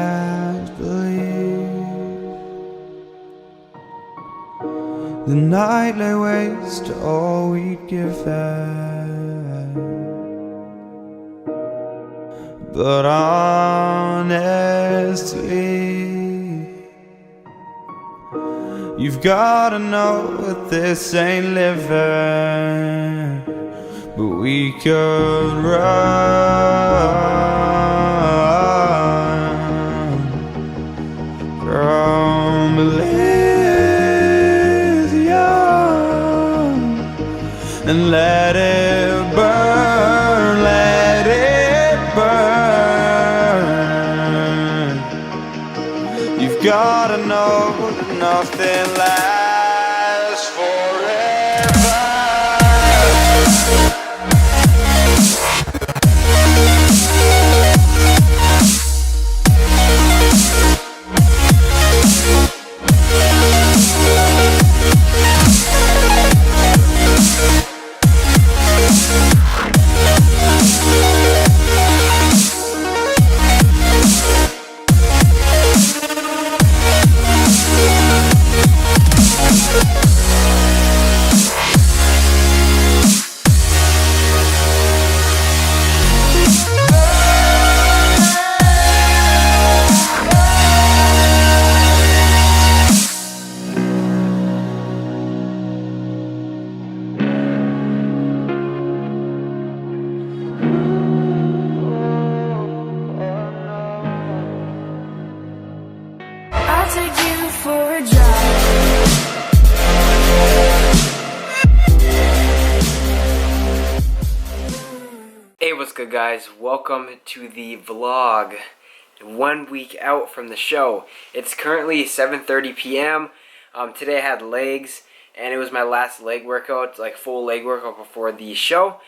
eyes believe. The night lay waste to all we'd given, but honestly, you've gotta know that this ain't living. But we could run from Elysium and let it burn, let it burn. You've gotta know that nothing lasts forever. I'll take you for a drive. Hey, what's good, guys? Welcome to the vlog. 1 week out from the show. It's currently 7:30 p.m. Today I had legs, and it was my last leg workout, like full leg workout before the show.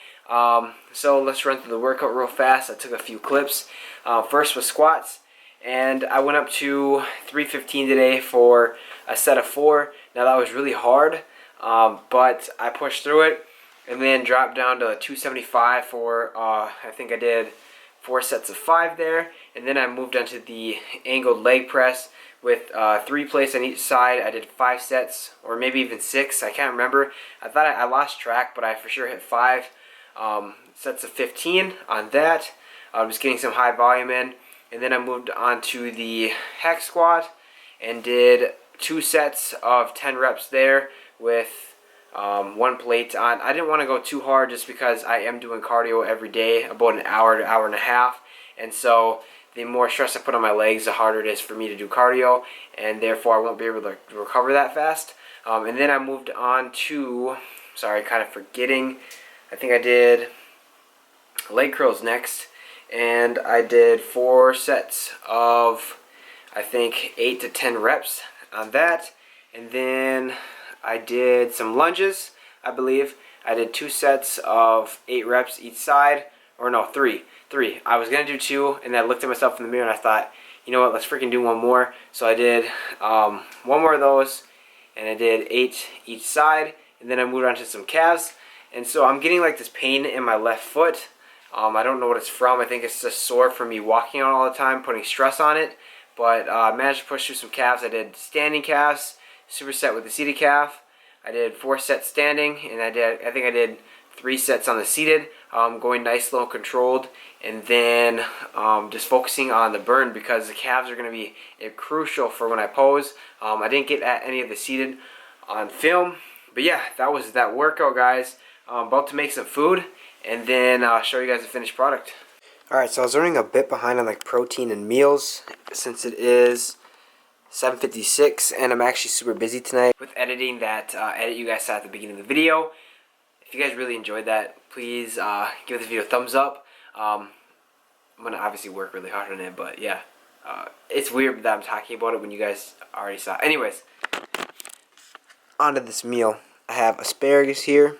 So let's run through the workout real fast. I took a few clips. First was squats, and I went up to 315 today for a set of 4. Now that was really hard, but I pushed through it, and then dropped down to 275 for I think I did 4 sets of 5 there, and then I moved on to the angled leg press with 3 plates on each side. I did 5 sets, or maybe even 6. I can't remember. I thought I lost track, but I for sure hit 5 sets of 15 on that. I was getting some high volume in, and then I moved on to the hack squat and did 2 sets of 10 reps there with 1 plate on. I didn't want to go too hard just because I am doing cardio every day, about an hour to hour and a half, and so the more stress I put on my legs, the harder it is for me to do cardio, and therefore I won't be able to recover that fast. And then I moved on to, sorry, kind of forgetting, I think I did leg curls next, and I did 4 sets of, I think, 8 to 10 reps on that, and then I did some lunges, I believe. I did 2 sets of 8 reps each side, or no, 3. I was going to do 2, and then I looked at myself in the mirror and I thought, you know what, let's freaking do 1 more. So I did 1 more of those, and I did 8 each side, and then I moved on to some calves. And so I'm getting like this pain in my left foot. I don't know what it's from. I think it's just sore from me walking out all the time, putting stress on it. But I managed to push through some calves. I did standing calves, superset with the seated calf. I did 4 sets standing, and I think I did 3 sets on the seated, going nice, slow, and controlled, and then just focusing on the burn because the calves are going to be crucial for when I pose. I didn't get at any of the seated on film, but yeah, that was that workout, guys. I'm about to make some food, and then I'll show you guys the finished product. Alright, so I was running a bit behind on like protein and meals since it is 7:56, and I'm actually super busy tonight with editing that edit you guys saw at the beginning of the video. If you guys really enjoyed that, please give this video a thumbs up. I'm going to obviously work really hard on it, but yeah. It's weird that I'm talking about it when you guys already saw it. Anyways, onto this meal. I have asparagus here,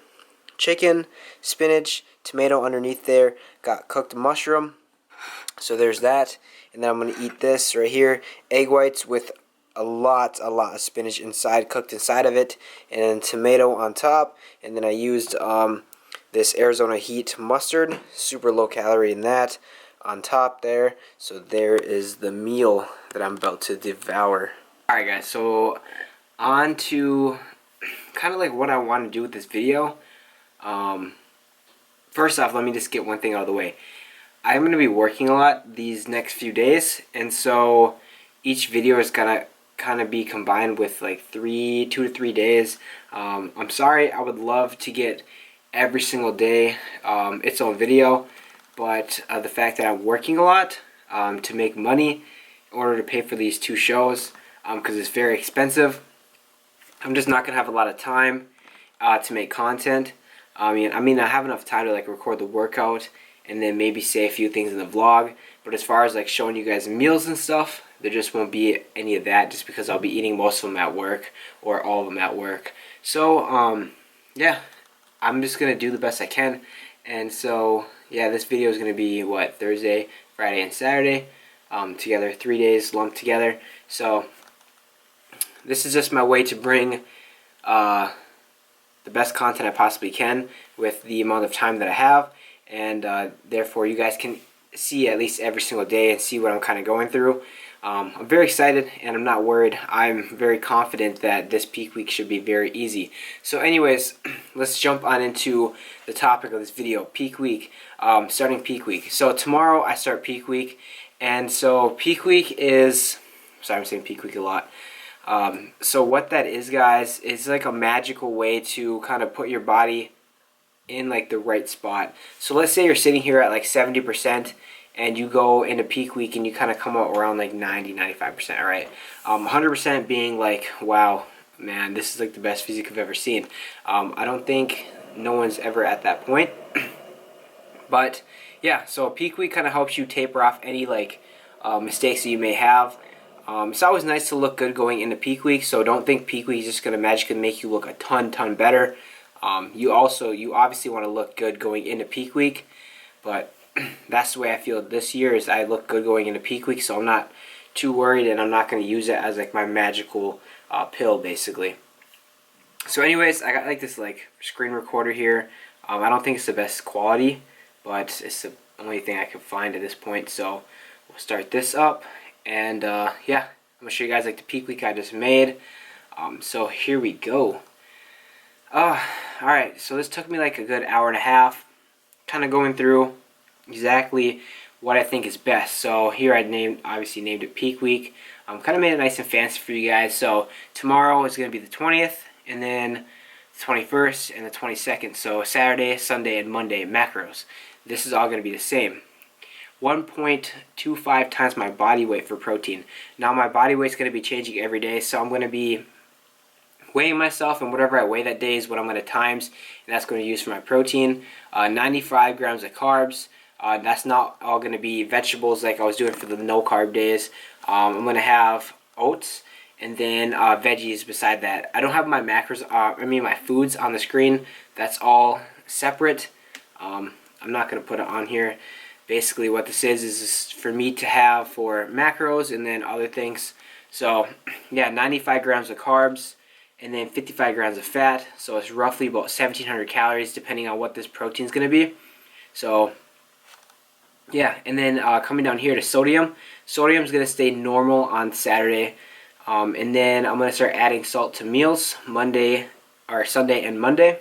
chicken, spinach, tomato underneath there, got cooked mushroom, so there's that. And then I'm going to eat this right here, egg whites with a lot of spinach inside, cooked inside of it, and then tomato on top. And then I used this Arizona Heat mustard, super low calorie in that. on top there. So there is the meal that I'm about to devour. Alright guys, so on to kind of like what I want to do with this video. First off, let me just get one thing out of the way. I'm going to be working a lot these next few days, and so each video is going to kind of be combined with like 2 to 3 days. I'm sorry, I would love to get every single day its own video, but the fact that I'm working a lot to make money in order to pay for these 2 shows, because it's very expensive, I'm just not gonna have a lot of time to make content. I mean I have enough time to like record the workout and then maybe say a few things in the vlog, but as far as like showing you guys meals and stuff, there just won't be any of that, just because I'll be eating most of them at work, or all of them at work. So yeah, I'm just gonna do the best I can. And so yeah, this video is gonna be what, Thursday, Friday, and Saturday together, 3 days lumped together. So this is just my way to bring the best content I possibly can with the amount of time that I have, and therefore you guys can see at least every single day and see what I'm kind of going through. I'm very excited and I'm not worried. I'm very confident that this peak week should be very easy. So anyways, let's jump on into the topic of this video, peak week, starting peak week. So tomorrow I start peak week, and so peak week is, sorry I'm saying peak week a lot. So what that is, guys, is like a magical way to kind of put your body in like the right spot. So let's say you're sitting here at like 70%, and you go into peak week and you kind of come out around like 90-95%, alright? 100% being like, wow, man, this is like the best physique I've ever seen. I don't think no one's ever at that point. But yeah, so peak week kind of helps you taper off any like mistakes that you may have. It's always nice to look good going into peak week, so don't think peak week is just going to magically make you look a ton better. You obviously want to look good going into peak week, but that's the way I feel this year, is I look good going into peak week, so I'm not too worried, and I'm not going to use it as like my magical pill, basically. So anyways, I got like this like screen recorder here. I don't think it's the best quality, but it's the only thing I could find at this point. So we'll start this up, and yeah, I'm gonna show you guys like the peak week I just made. So here we go. Alright, so this took me like a good hour and a half, kind of going through exactly what I think is best. So here I obviously named it peak week. Kind of made it nice and fancy for you guys. So tomorrow is going to be the 20th, and then the 21st and the 22nd. So Saturday, Sunday, and Monday macros. This is all going to be the same. 1.25 times my body weight for protein. Now my body weight is going to be changing every day, so I'm going to be weighing myself, and whatever I weigh that day is what I'm going to times, and that's going to use for my protein. 95 grams of carbs. That's not all going to be vegetables like I was doing for the no carb days. I'm going to have oats and then veggies beside that. I don't have my macros, my foods on the screen. That's all separate. I'm not going to put it on here. Basically what this is for me to have for macros and then other things. So yeah, 95 grams of carbs and then 55 grams of fat. So it's roughly about 1,700 calories depending on what this protein is going to be. So yeah, and then coming down here to sodium. Sodium is going to stay normal on Saturday. And then I'm going to start adding salt to meals Sunday and Monday.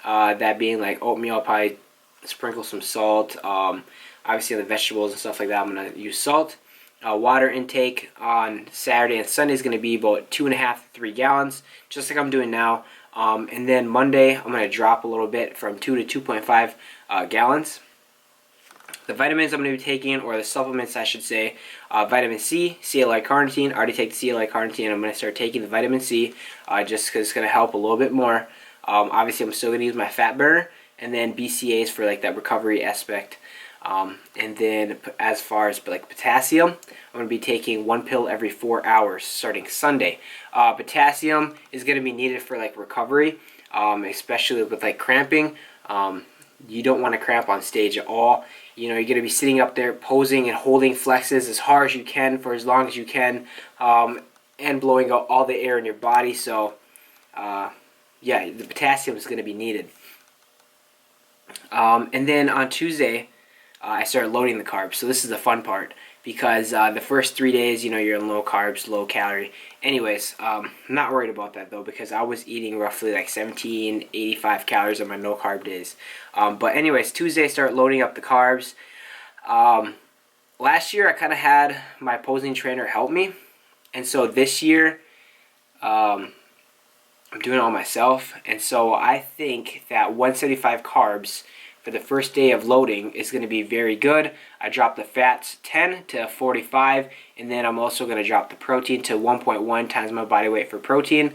That being like oatmeal, I'll probably sprinkle some salt. Obviously on the vegetables and stuff like that, I'm going to use salt. Water intake on Saturday and Sunday is going to be about 2.5 to 3 gallons, just like I'm doing now. And then Monday, I'm going to drop a little bit from 2 to 2.5 gallons. The vitamins I'm going to be taking, or the supplements I should say, vitamin C, C-L-carnitine. I already take the C-L-carnitine. I'm going to start taking the vitamin C just because it's going to help a little bit more. Obviously, I'm still going to use my fat burner, and then BCAAs for like that recovery aspect. And then as far as like potassium, I'm going to be taking 1 pill every 4 hours starting Sunday. Potassium is going to be needed for like recovery, especially with like cramping. You don't want to cramp on stage at all. You know, you're going to be sitting up there posing and holding flexes as hard as you can for as long as you can, and blowing out all the air in your body. So yeah, the potassium is going to be needed. And then on Tuesday, I started loading the carbs. So this is the fun part, because the first 3 days, you know, you're in low carbs, low calorie. Anyways, I'm not worried about that though, because I was eating roughly like 1785 calories on my no carb days. But anyways, Tuesday I start loading up the carbs. Last year I kind of had my opposing trainer help me, and so this year I'm doing it all myself. And so I think that 175 carbs for the first day of loading is going to be very good. I dropped the fats 10 to 45, and then I'm also going to drop the protein to 1.1 times my body weight for protein.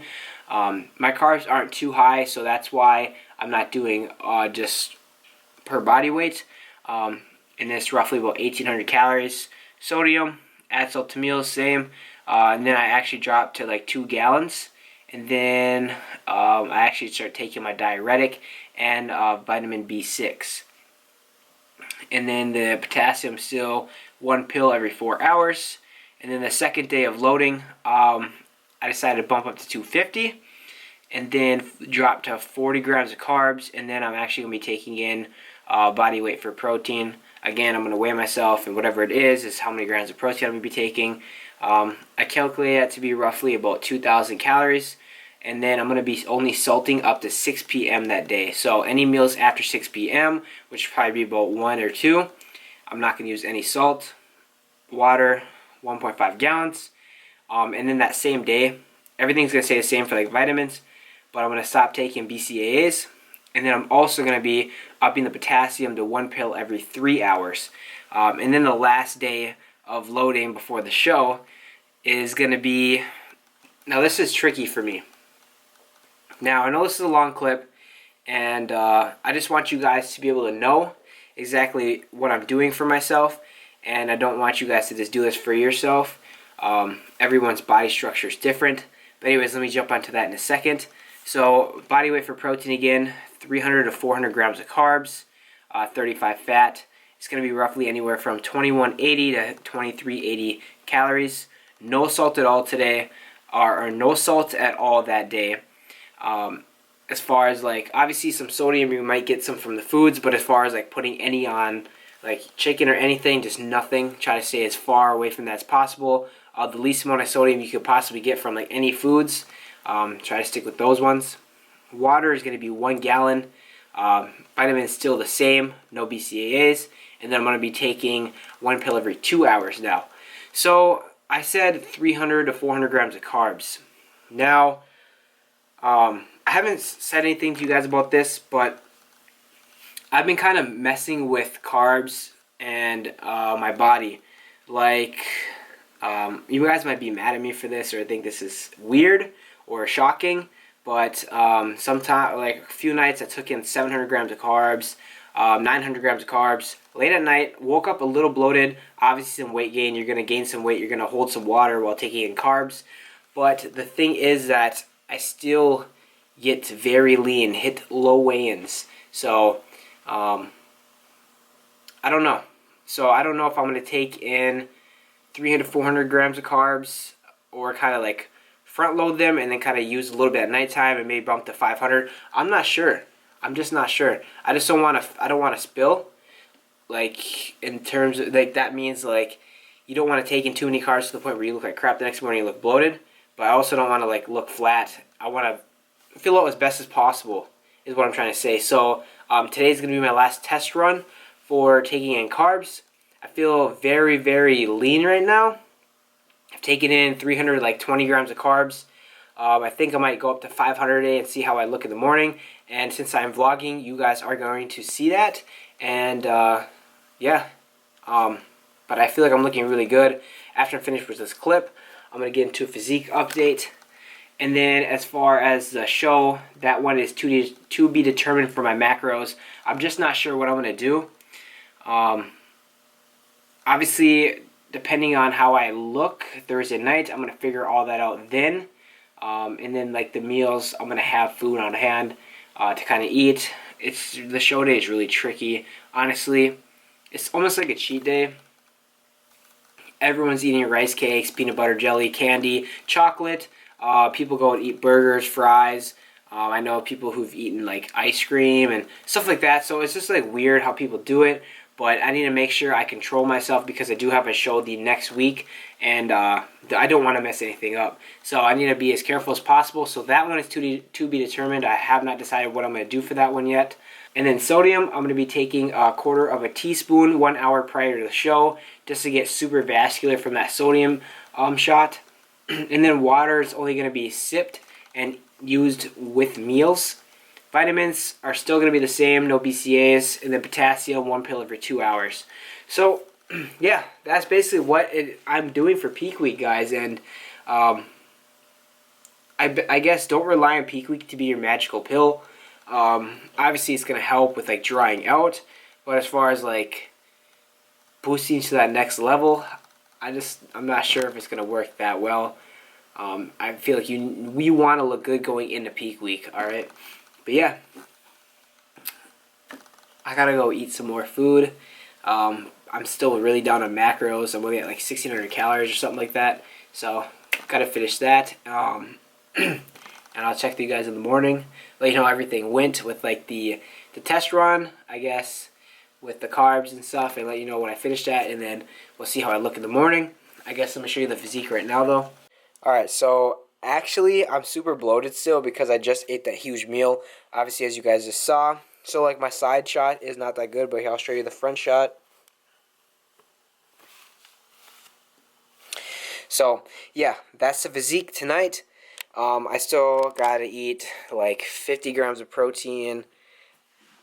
My carbs aren't too high, so that's why I'm not doing just per body weight. And it's roughly about 1,800 calories. Sodium, add salt to meals, same. And then I actually dropped to like 2 gallons. And then I actually start taking my diuretic and vitamin B6. And then the potassium, still 1 pill every 4 hours. And then the second day of loading, I decided to bump up to 250. And then drop to 40 grams of carbs. And then I'm actually going to be taking in body weight for protein. Again, I'm going to weigh myself, and whatever it is how many grams of protein I'm going to be taking. I calculate that to be roughly about 2,000 calories. And then I'm going to be only salting up to 6 p.m. that day. So any meals after 6 p.m., which would probably be about 1 or 2, I'm not going to use any salt. Water, 1.5 gallons. And then that same day, everything's going to stay the same for like vitamins, but I'm going to stop taking BCAAs. And then I'm also going to be upping the potassium to 1 pill every 3 hours. And then the last day of loading before the show is going to be... Now this is tricky for me. Now I know this is a long clip, and I just want you guys to be able to know exactly what I'm doing for myself. And I don't want you guys to just do this for yourself. Everyone's body structure is different. But anyways, let me jump onto that in a second. So body weight for protein again, 300 to 400 grams of carbs, 35 fat. It's going to be roughly anywhere from 2180 to 2380 calories. No salt at all today, or no salt at all that day. As far as like, obviously some sodium, you might get some from the foods, but as far as like putting any on like chicken or anything, just nothing. Try to stay as far away from that as possible. The least amount of sodium you could possibly get from like any foods. Try to stick with those ones. Water is going to be 1 gallon. Vitamins still the same, no BCAAs. And then I'm going to be taking 1 pill every 2 hours now. So I said 300 to 400 grams of carbs. Now, I haven't said anything to you guys about this, but I've been kind of messing with carbs and my body. Like, you guys might be mad at me for this, or think this is weird or shocking, but sometime, like a few nights, I took in 700 grams of carbs, 900 grams of carbs. Late at night, woke up a little bloated. Obviously, some weight gain. You're going to gain some weight. You're going to hold some water while taking in carbs. But the thing is that I still get very lean, hit low weigh-ins. So, I don't know. So, I don't know if I'm going to take in 300 to 400 grams of carbs, or kind of like front load them and then kind of use a little bit at nighttime and maybe bump to 500. I'm not sure. I'm just not sure. I just don't want to. I don't want to spill. Like, in terms of, like, that means like you don't want to take in too many carbs to the point where you look like crap the next morning. You look bloated. But I also don't want to like look flat. I want to fill out as best as possible, is what I'm trying to say. So today's gonna be my last test run for taking in carbs. I feel very, very lean right now. I've taken in 320 grams of carbs. I think I might go up to 500 a day and see how I look in the morning. And since I'm vlogging, you guys are going to see that. And yeah, but I feel like I'm looking really good. After I'm finished with this clip, I'm going to get into a physique update. And then as far as the show, that one is to be determined for my macros. I'm just not sure what I'm going to do. Obviously, depending on how I look Thursday night, I'm going to figure all that out then. And then like the meals, I'm going to have food on hand to kind of eat. The show day is really tricky. Honestly, it's almost like a cheat day. Everyone's eating rice cakes, peanut butter jelly, candy, chocolate. People go and eat burgers, fries. I know people who've eaten like ice cream and stuff like that. So it's just like weird how people do it. but I need to make sure I control myself because I do have a show the next week, and I don't want to mess anything up. So I need to be as careful as possible. So that one is to be determined. I have not decided what I'm going to do for that one yet. And then sodium, I'm going to be taking 1/4 of a teaspoon 1 hour prior to the show just to get super vascular from that sodium shot. And then water is only going to be sipped and used with meals. Vitamins are still going to be the same, no BCAAs, and then potassium, 1 pill every 2 hours. So, yeah, that's basically what I'm doing for peak week, guys. And I guess don't rely on peak week to be your magical pill. Obviously, it's going to help with like drying out, but as far as like boosting to that next level, I'm not sure if it's going to work that well. I feel like we want to look good going into peak week, all right? But yeah, I gotta go eat some more food. I'm still really down on macros. I'm only at like 1,600 calories or something like that. So gotta finish that. And I'll check with you guys in the morning. Let you know how everything went with like the test run, I guess, with the carbs and stuff, and let you know when I finish that, and then we'll see how I look in the morning. I guess I'm gonna show you the physique right now though. Alright, so actually I'm super bloated still because I just ate that huge meal, obviously, as you guys just saw. So like my side shot is not that good, but here I'll show you the front shot. So yeah, that's the physique tonight. I still gotta eat like 50 grams of protein,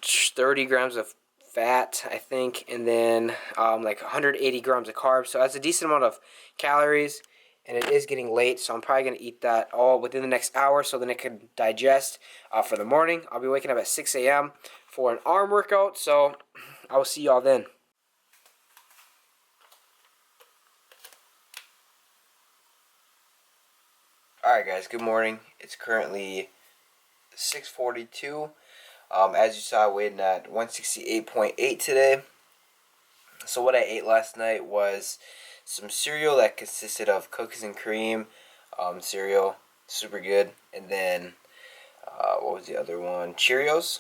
30 grams of fat, I think, and then like 180 grams of carbs. So that's a decent amount of calories, and it is getting late, so I'm probably going to eat that all within the next hour so then it can digest for the morning. I'll be waking up at 6 a.m. for an arm workout, so I will see y'all then. Alright guys, good morning. It's currently 6:42. As you saw, I weighed at 168.8 today. So what I ate last night was some cereal that consisted of cookies and cream cereal, super good, and then what was the other one? Cheerios.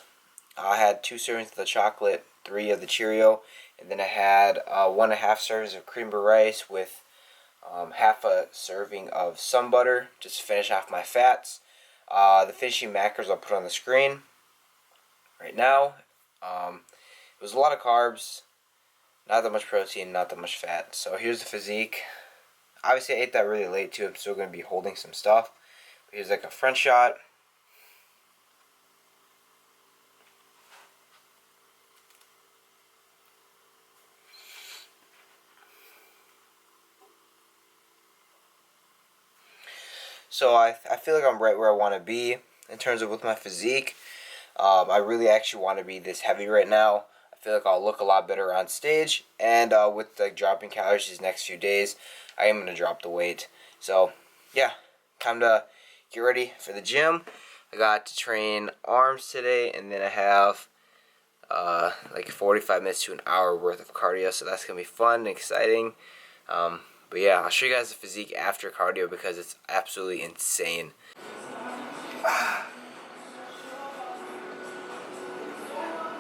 I had 2 servings of the chocolate, 3 of the Cheerio, and then I had 1.5 servings of cream of rice with half a serving of sun butter just to finish off my fats. The finishing macros I'll put on the screen right now. It was a lot of carbs, not that much protein, not that much fat. So here's the physique. Obviously I ate that really late too. I'm still going to be holding some stuff. But here's like a front shot. So I feel like I'm right where I want to be in terms of with my physique. I really actually want to be this heavy right now. I feel like I'll look a lot better on stage, and with the dropping calories these next few days, I am going to drop the weight. So yeah, time to get ready for the gym. I got to train arms today, and then I have like 45 minutes to an hour worth of cardio, so that's going to be fun and exciting. But yeah, I'll show you guys the physique after cardio because it's absolutely insane.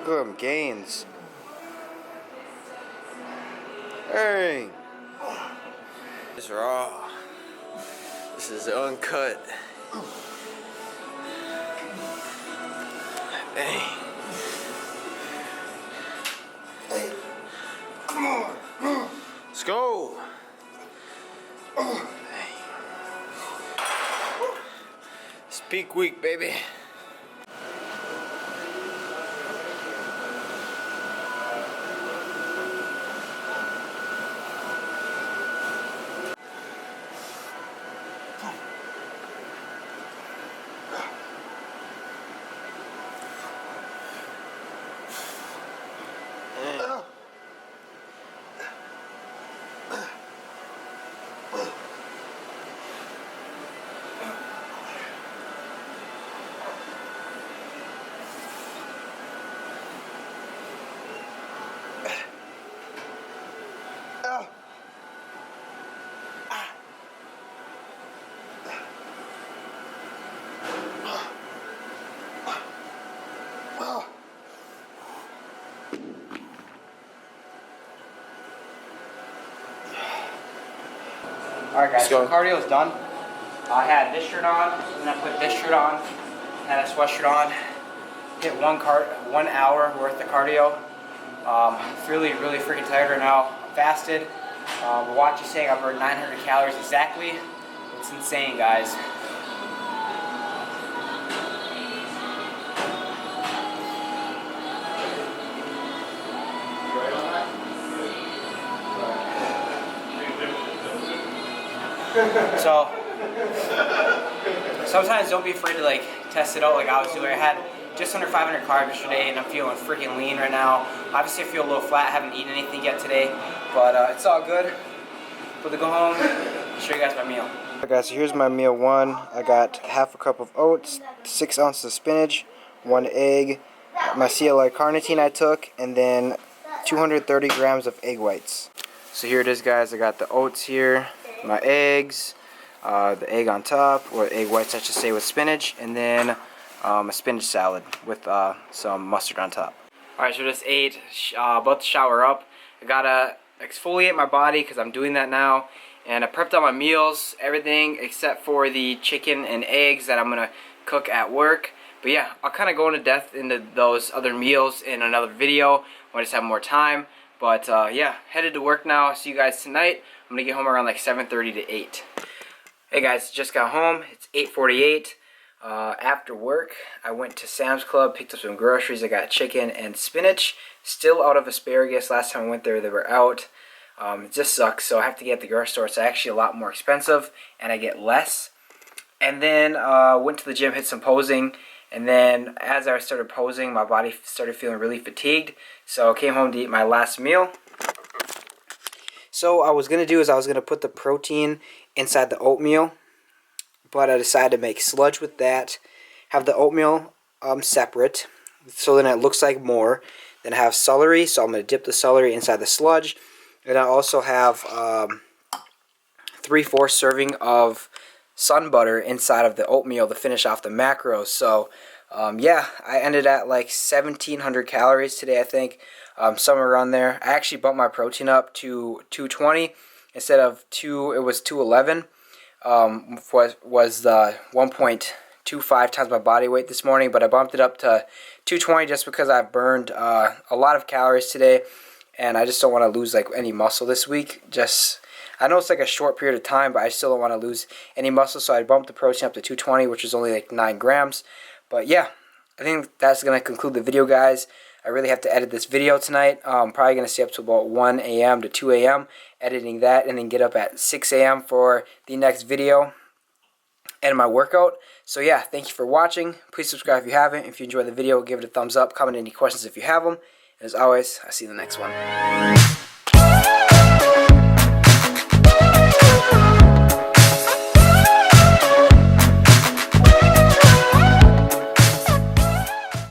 Look at them gains. Hey! This is raw. This is uncut. Hey. Hey. Come on. Let's go. Hey. It's peak week, baby. Alright guys, Let's go. so cardio's done. I had this shirt on, and then I put this shirt on, had a sweatshirt on. Hit 1 hour worth of cardio. Really freaking tired right now. Fasted. The watch is saying I burned 900 calories exactly. It's insane, guys. So sometimes don't be afraid to like test it out like I was doing. I had just under 500 carbs yesterday and I'm feeling freaking lean right now. Obviously I feel a little flat, I haven't eaten anything yet today, but it's all good. But to go home, I'll show you guys my meal. Alright guys, so here's my meal one. I got half a cup of oats, 6 ounces of spinach, 1 egg, my CLI carnitine I took, and then 230 grams of egg whites. So here it is guys, I got the oats here, my eggs, the egg on top, or egg whites I should say, with spinach, and then a spinach salad with some mustard on top. Alright, so just ate, about to shower up. I gotta exfoliate my body because I'm doing that now, and I prepped all my meals, everything except for the chicken and eggs that I'm gonna cook at work. But yeah, I'll kind of go into depth into those other meals in another video when I just have more time. But yeah, headed to work now. See you guys tonight. I'm gonna get home around like 7:30 to 8. Hey guys, just got home. It's 8:48. After work, I went to Sam's Club, picked up some groceries. I got chicken and spinach. Still out of asparagus. Last time I went there, they were out. It just sucks. So I have to get at the grocery store. It's actually a lot more expensive, and I get less. And then went to the gym, hit some posing. And then as I started posing, my body started feeling really fatigued. So I came home to eat my last meal. So what I was going to do is I was going to put the protein inside the oatmeal. But I decided to make sludge with that. Have the oatmeal separate. So then it looks like more. Then I have celery. So I'm going to dip the celery inside the sludge. And I also have 3/4 serving of sun butter inside of the oatmeal to finish off the macros. So yeah, I ended at like 1,700 calories today, I think, somewhere around there. I actually bumped my protein up to 220 instead of it was 211. Was the 1.25 times my body weight this morning, but I bumped it up to 220 just because I've burned a lot of calories today, and I just don't want to lose like any muscle this week. I know it's like a short period of time, but I still don't want to lose any muscle, so I bumped the protein up to 220, which is only like 9 grams. But yeah, I think that's going to conclude the video, guys. I really have to edit this video tonight. I'm probably going to stay up to about 1 a.m. to 2 a.m. editing that, and then get up at 6 a.m. for the next video and my workout. So yeah, thank you for watching. Please subscribe if you haven't. If you enjoyed the video, give it a thumbs up. Comment any questions if you have them. And as always, I'll see you in the next one.